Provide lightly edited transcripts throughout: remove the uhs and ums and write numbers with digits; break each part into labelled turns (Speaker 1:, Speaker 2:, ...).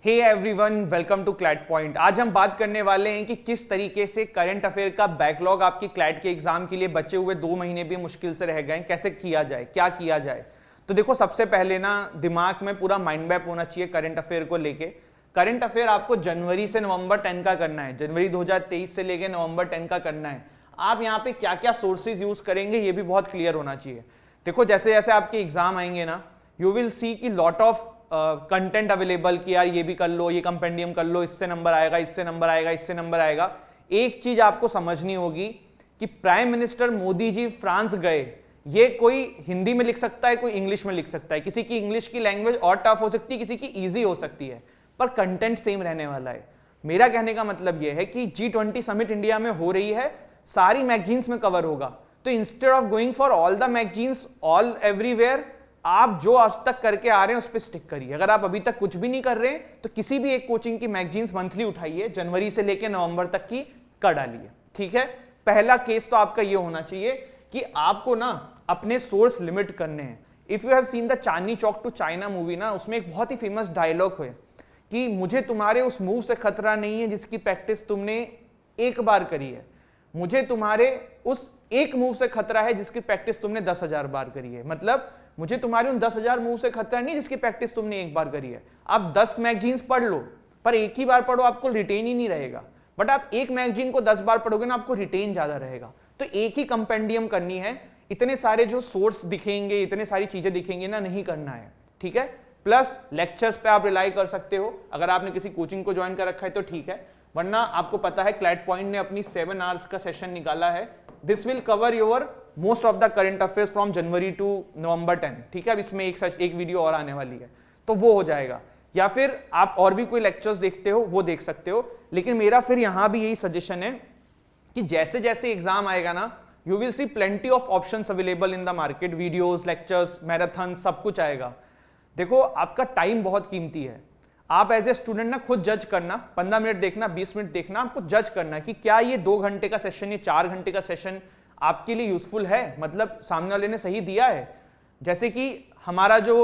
Speaker 1: Hey everyone, welcome to CLAT point. आज हम बात करने वाले हैं कि किस तरीके से करंट अफेयर का बैकलॉग आपकी क्लैट के एग्जाम के लिए बचे हुए 2 महीने भी मुश्किल से रह गए, कैसे किया जाए, क्या किया जाए। तो देखो, सबसे पहले ना दिमाग में पूरा माइंड मैप होना चाहिए करंट अफेयर को लेके। करंट अफेयर आपको जनवरी से नवंबर 10 का करना है, जनवरी 2023 से लेके नवंबर 10 का करना है। आप यहाँ पे क्या क्या सोर्सेज यूज करेंगे ये भी बहुत क्लियर होना चाहिए। देखो, जैसे जैसे आपके एग्जाम आएंगे ना, यू विल सी कि लॉट ऑफ कंटेंट अवेलेबल कि यार ये भी कर लो, ये कंपेंडियम कर लो, इससे नंबर आएगा, इससे नंबर आएगा, इससे नंबर आएगा। एक चीज आपको समझनी होगी कि prime minister Modi ji France गए, ये कोई हिंदी में लिख सकता है, कोई इंग्लिश में लिख सकता है, किसी की इंग्लिश की लैंग्वेज और टफ हो सकती है, किसी की ईजी हो सकती है, पर कंटेंट सेम रहने वाला है। मेरा कहने का मतलब यह है कि G20 समिट इंडिया में हो रही है, सारी मैगजीन्स में कवर होगा। तो instead of going for all the magazines all everywhere, आप जो आज तक करके आ रहे हैं उस पर स्टिक करिए। अगर आप अभी तक कुछ भी नहीं कर रहे हैं तो किसी भी एक कोचिंग की मैगजीन्स मंथली उठाइए, जनवरी से लेकर नवंबर तक की कर डालिए। ठीक है, पहला केस तो आपका ये होना चाहिए कि आपको ना अपने सोर्स लिमिट करने हैं। If you have seen the Chandni Chowk to China movie ना, उसमें एक बहुत ही फेमस डायलॉग है कि मुझे तुम्हारे उस मूव से खतरा नहीं है जिसकी प्रैक्टिस तुमने एक बार करी है, मुझे तुम्हारे उस एक मूव से खतरा है जिसकी प्रैक्टिस तुमने 10,000 बार करी है। मतलब मुझे तुम्हारे उन 10,000 मूव से खतरा नहीं जिसकी प्रैक्टिस तुमने एक बार करी है। आप 10 मैगजीन्स पढ़ लो, पर एक ही बार पढ़ो, आपको रिटेन ही नहीं रहेगा। बट आप एक मैगजीन को 10 बार पढ़ोगे ना, आपको रिटेन ज्यादा रहेगा। तो एक ही कंपेंडियम करनी है, इतने सारे जो सोर्स दिखेंगे, इतने सारी चीजें दिखेंगी ना, नहीं करना है। ठीक है, प्लस लेक्चर्स पे आप रिलाई कर सकते हो, अगर आपने किसी कोचिंग को ज्वाइन कर रखा है तो ठीक है, वरना आपको पता है क्लैट पॉइंट ने अपनी 7 आवर्स का सेशन निकाला है। This will cover your most of the current affairs from January to November 10। ठीक है, अब इसमें एक वीडियो और आने वाली है, तो वो हो जाएगा। या फिर आप और भी कोई लेक्चर्स देखते हो वो देख सकते हो। लेकिन मेरा फिर यहां भी यही सजेशन है कि जैसे जैसे एग्जाम आएगा ना, you will see plenty of options available in the market, videos, lectures, marathon, सब कुछ आएगा। देखो, आपका टाइम बहुत कीमती है। आप एज ए स्टूडेंट ना खुद जज करना, 15 मिनट देखना, 20 मिनट देखना, आपको जज करना कि क्या ये 2 घंटे का सेशन, ये 4 घंटे का सेशन आपके लिए यूजफुल है, मतलब सामने वाले ने सही दिया है। जैसे कि हमारा जो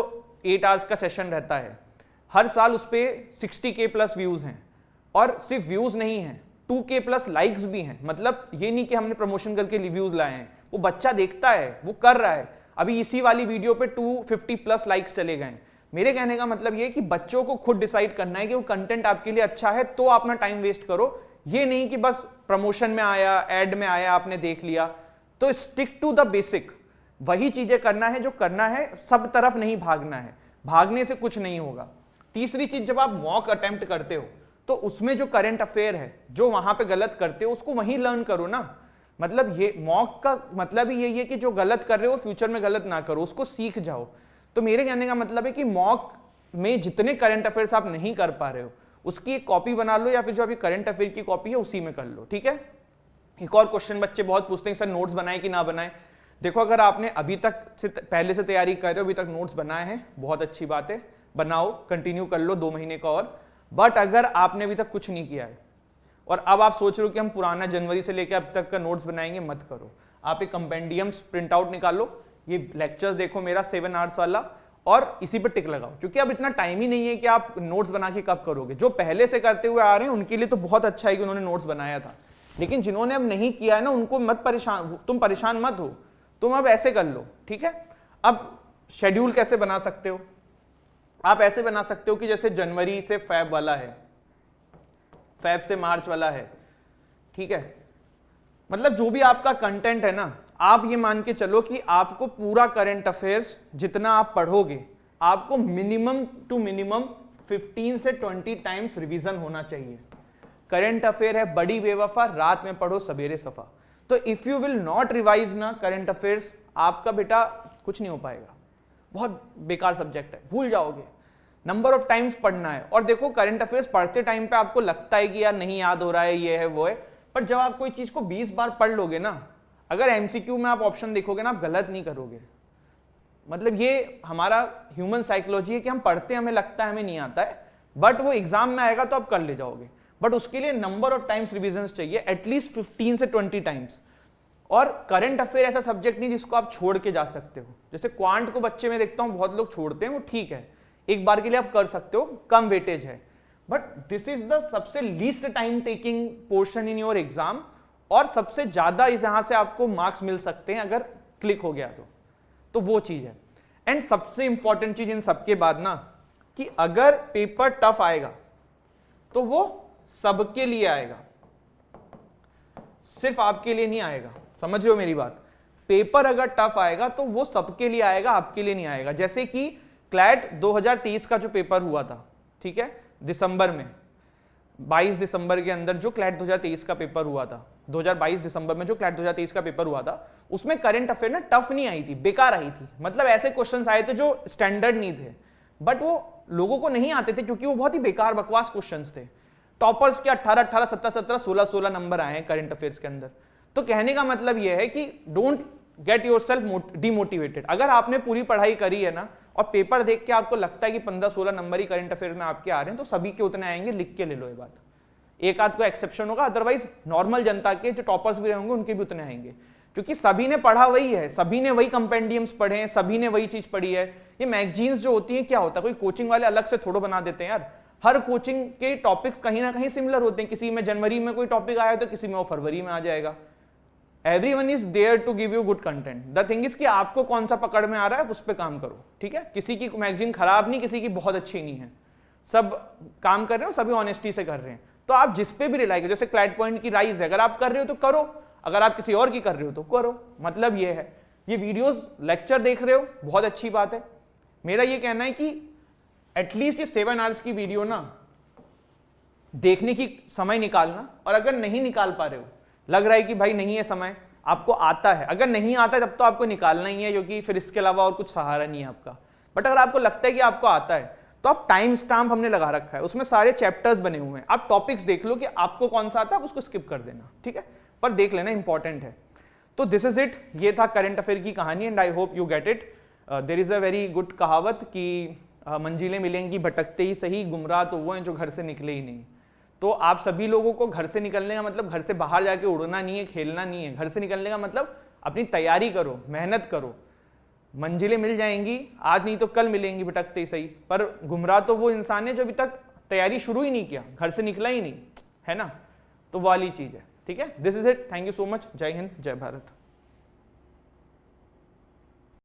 Speaker 1: 8 आवर्स का सेशन रहता है, हर साल उस पर 60K प्लस व्यूज हैं, और सिर्फ व्यूज नहीं है, 2K प्लस लाइक्स भी हैं। मतलब ये नहीं कि हमने प्रमोशन करके रिव्यूज लाए हैं, वो बच्चा देखता है, वो कर रहा है। अभी इसी वाली वीडियो पे 250 प्लस लाइक्स चले गए। मेरे कहने का मतलब ये कि बच्चों को खुद डिसाइड करना है कि वो कंटेंट आपके लिए अच्छा है, तो अपना टाइम वेस्ट करो। ये नहीं कि बस प्रमोशन में आया, एड में आया, आपने देख लिया। तो स्टिक टू द बेसिक, वही चीजें करना है जो करना है, सब तरफ नहीं भागना है, भागने से कुछ नहीं होगा। तीसरी चीज, जब आप मॉक अटेम्प्ट करते हो तो उसमें जो करंट अफेयर है, जो वहां पे गलत करते हो उसको वहीं लर्न करो ना। मतलब ये मॉक का मतलब ही यही है कि जो गलत कर रहे हो फ्यूचर में गलत ना करो, उसको सीख जाओ। तो मेरे कहने का मतलब है कि मॉक में जितने करंट अफेयर्स आप नहीं कर पा रहे हो उसकी एक कॉपी बना लो, या फिर जो अभी करंट अफेयर की कॉपी है उसी में कर लो। ठीक है, एक और क्वेश्चन बच्चे बहुत पूछते हैं, सर नोट्स बनाए कि ना बनाए। देखो, अगर आपने अभी तक से पहले से तैयारी कर रहे हो, अभी तक नोट्स बनाए हैं, बहुत अच्छी बात है, बनाओ, कंटिन्यू कर लो 2 महीने का और। बट अगर आपने अभी तक कुछ नहीं किया है और अब आप सोच रहे हो कि हम पुराना जनवरी से लेकर अब तक का नोट्स बनाएंगे, मत करो। आप एक कंपेंडियम प्रिंट आउट निकालो, ये लेक्चर्स देखो मेरा 7 आवर्स वाला, और इसी पे टिक लगाओ। क्योंकि अब इतना टाइम ही नहीं है कि आप नोट्स बना के कब करोगे। जो पहले से करते हुए आ रहे हैं उनके लिए तो बहुत अच्छा है कि उन्होंने नोट्स बनाया था, लेकिन जिन्होंने अब नहीं किया है ना, उनको मत परेशान, तुम परेशान मत हो, तुम अब ऐसे कर लो। ठीक है, अब शेड्यूल कैसे बना सकते हो? आप ऐसे बना सकते हो कि जैसे जनवरी से फेब वाला है, फेब से मार्च वाला है। ठीक है, मतलब जो भी आपका कंटेंट है ना, आप ये मान के चलो कि आपको पूरा करंट अफेयर्स जितना आप पढ़ोगे, आपको मिनिमम टू मिनिमम 15 से 20 टाइम्स रिवीजन होना चाहिए। करंट अफेयर है बड़ी बेवफा, रात में पढ़ो सवेरे सफा। तो if you will not revise ना करंट अफेयर्स, आपका बेटा कुछ नहीं हो पाएगा, बहुत बेकार सब्जेक्ट है, भूल जाओगे। नंबर ऑफ टाइम्स पढ़ना है। और देखो, करंट अफेयर्स पढ़ते टाइम पे आपको लगता है कि यार नहीं याद हो रहा है, ये है वो है, पर जब आप कोई चीज को 20 बार पढ़ लोगे ना, अगर एमसीक्यू में आप ऑप्शन देखोगे ना, आप गलत नहीं करोगे। मतलब ये हमारा ह्यूमन साइकोलॉजी है कि हम पढ़ते हैं, हमें लगता है हमें नहीं आता है, बट वो एग्जाम में आएगा तो आप कर ले जाओगे। बट उसके लिए नंबर ऑफ टाइम्स रिविजन चाहिए, एटलीस्ट 15 से 20 टाइम्स। और करंट अफेयर ऐसा सब्जेक्ट नहीं जिसको आप छोड़ के जा सकते हो। जैसे क्वांट को बच्चे में देखता हूं बहुत लोग छोड़ते हैं, वो ठीक है, एक बार के लिए आप कर सकते हो, कम वेटेज है। बट दिस इज द सबसे least time taking portion in your exam, और सबसे ज्यादा इस यहां से आपको मार्क्स मिल सकते हैं अगर क्लिक हो गया तो वो चीज है। एंड सबसे इंपॉर्टेंट चीज इन सबके बाद ना, कि अगर पेपर टफ आएगा तो वो सबके लिए आएगा, सिर्फ आपके लिए नहीं आएगा। समझ रहे हो मेरी बात? पेपर अगर टफ आएगा तो वो सबके लिए आएगा, आपके लिए नहीं आएगा। जैसे कि क्लैट 2023 का जो पेपर हुआ था, ठीक है, दिसंबर में, 22 दिसंबर के अंदर जो क्लैट 2023 का पेपर हुआ था, 2022 दिसंबर में जो क्लैट 2023 का पेपर हुआ था, उसमें करंट अफेयर ना टफ नहीं आई थी, बेकार आई थी। मतलब ऐसे क्वेश्चंस आए थे जो स्टैंडर्ड नहीं थे, बट वो लोगों को नहीं आते थे क्योंकि वो बहुत ही बेकार बकवास क्वेश्चंस थे। टॉपर्स के 18 18 17 17 16 16 नंबर आए हैं करंट अफेयर्स के अंदर। तो कहने का मतलब ये है कि डोंट गेट योरसेल्फ डिमोटिवेटेड। अगर आपने पूरी पढ़ाई करी है ना और पेपर देख के आपको लगता है कि 15-16 नंबर ही करंट अफेयर में आपके आ रहे हैं, तो सभी के उतने आएंगे, लिख के ले लो ये बात। एक आध को एक्सेप्शन होगा, अदरवाइज नॉर्मल जनता के जो टॉपर्स भी रहेंगे उनके भी उतने आएंगे, क्योंकि सभी ने पढ़ा वही है, सभी ने वही कंपेंडियम्स पढ़े हैं, सभी ने वही चीज पढ़ी है। ये मैगजीन्स जो होती है, क्या होता है, कोई कोचिंग वाले अलग से थोड़ा बना देते हैं यार। हर कोचिंग के टॉपिक्स कहीं ना कहीं सिमिलर होते हैं। किसी में जनवरी में कोई टॉपिक आया तो किसी में वो फरवरी में आ जाएगा। Everyone is there to give you good content. The thing is कि आपको कौन सा पकड़ में आ रहा है, उस पर काम करो, ठीक है। किसी की मैगजीन खराब नहीं, किसी की बहुत अच्छी नहीं है, सब काम कर रहे हो, सभी ऑनेस्टी से कर रहे हैं। तो आप जिस पे भी रिलाई करो, जैसे क्लैट पॉइंट की राइज है, अगर आप कर रहे हो तो करो, अगर आप किसी और की कर रहे हो तो करो। मतलब ये है, ये वीडियोस लेक्चर देख रहे हो, बहुत अच्छी बात है। मेरा ये कहना है कि एटलीस्ट ये 7 आवर्स की वीडियो ना देखने की समय निकालना, और अगर नहीं निकाल पा रहे हो, लग रहा है कि भाई नहीं है समय, आपको आता है, अगर नहीं आता है तब तो आपको निकालना ही है, क्योंकि फिर इसके अलावा और कुछ सहारा नहीं है आपका। बट अगर आपको लगता है कि आपको आता है तो आप टाइम स्टैम्प हमने लगा रखा है, उसमें सारे चैप्टर्स बने हुए हैं, आप टॉपिक्स देख लो कि आपको कौन सा आता है, आप उसको स्किप कर देना, ठीक है, पर देख लेना, इंपॉर्टेंट है। तो दिस इज इट, ये था करंट अफेयर की कहानी, and I hope you get it. There is a very good कहावत कि मंजिलें मिलेंगी भटकते ही सही, गुमराह तो वो हैं जो घर से निकले ही नहीं। तो आप सभी लोगों को घर से निकलने का मतलब घर से बाहर जाके उड़ना नहीं है, खेलना नहीं है। घर से निकलने का मतलब अपनी तैयारी करो, मेहनत करो, मंजिलें मिल जाएंगी, आज नहीं तो कल मिलेंगी भटकते ही सही। पर गुमराह तो वो इंसान है जो अभी तक तैयारी शुरू ही नहीं किया, घर से निकला ही नहीं, है ना। तो वो वाली चीज है, ठीक है। This is it, thank you so much, जय हिंद, जय भारत।